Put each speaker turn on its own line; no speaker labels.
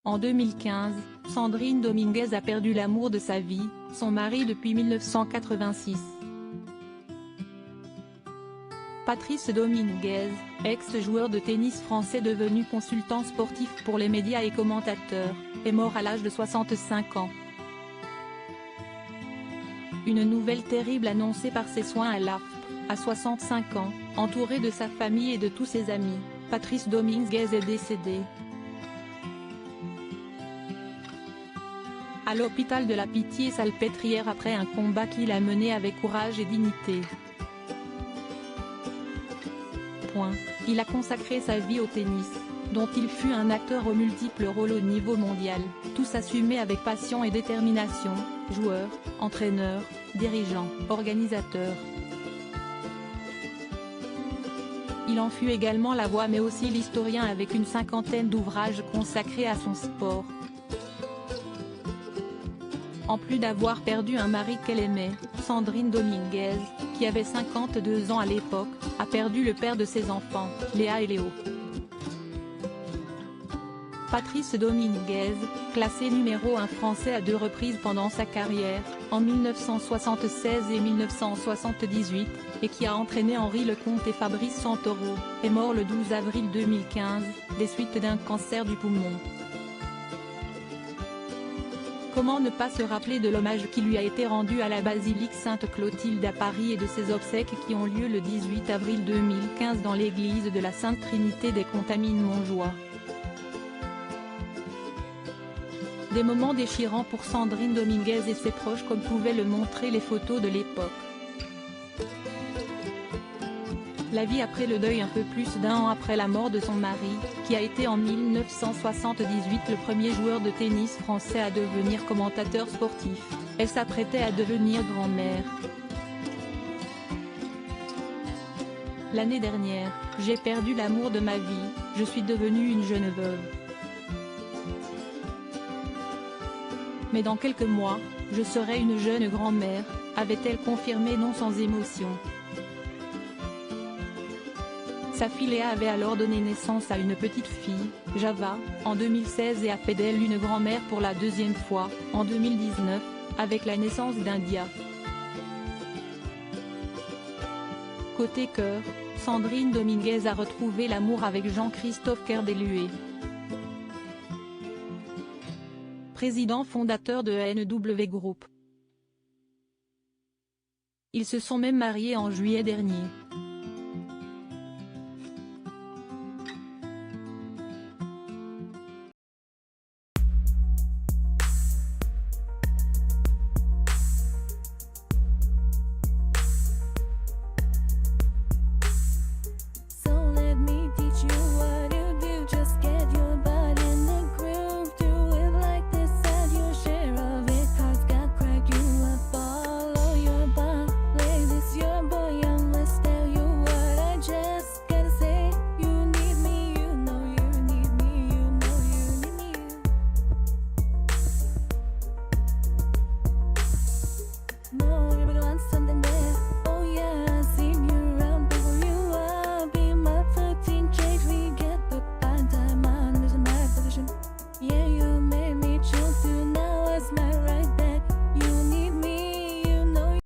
En 2015, Sandrine Dominguez a perdu l'amour de sa vie, son mari depuis 1986. Patrice Dominguez, ex-joueur de tennis français devenu consultant sportif pour les médias et commentateur, est mort à l'âge de 65 ans. Une nouvelle terrible annoncée par ses soins à l'AFP, à 65 ans, entouré de sa famille et de tous ses amis, Patrice Dominguez est décédé. À l'hôpital de la Pitié-Salpêtrière après un combat qu'il a mené avec courage et dignité. Il a consacré sa vie au tennis, dont il fut un acteur aux multiples rôles au niveau mondial, tous assumés avec passion et détermination, joueur, entraîneur, dirigeant, organisateur. Il en fut également la voix mais aussi l'historien avec une cinquantaine d'ouvrages consacrés à son sport. En plus d'avoir perdu un mari qu'elle aimait, Sandrine Dominguez, qui avait 52 ans à l'époque, a perdu le père de ses enfants, Léa et Léo. Patrice Dominguez, classé numéro 1 français à 2 reprises pendant sa carrière, en 1976 et 1978, et qui a entraîné Henri Lecomte et Fabrice Santoro, est mort le 12 avril 2015, des suites d'un cancer du poumon. Comment ne pas se rappeler de l'hommage qui lui a été rendu à la basilique Sainte-Clotilde à Paris et de ses obsèques qui ont lieu le 18 avril 2015 dans l'église de la Sainte Trinité des Contamines-Montjoie. Des moments déchirants pour Sandrine Dominguez et ses proches comme pouvaient le montrer les photos de l'époque. La vie après le deuil un peu plus d'un an après la mort de son mari, qui a été en 1978 le premier joueur de tennis français à devenir commentateur sportif, elle s'apprêtait à devenir grand-mère. L'année dernière, j'ai perdu l'amour de ma vie, je suis devenue une jeune veuve. Mais dans quelques mois, je serai une jeune grand-mère, avait-elle confirmé non sans émotion. Sa fille Léa avait alors donné naissance à une petite fille, Java, en 2016 et a fait d'elle une grand-mère pour la deuxième fois, en 2019, avec la naissance d'India. Côté cœur, Sandrine Dominguez a retrouvé l'amour avec Jean-Christophe Kerdelué. Président fondateur de NW Group. Ils se sont même mariés en juillet dernier.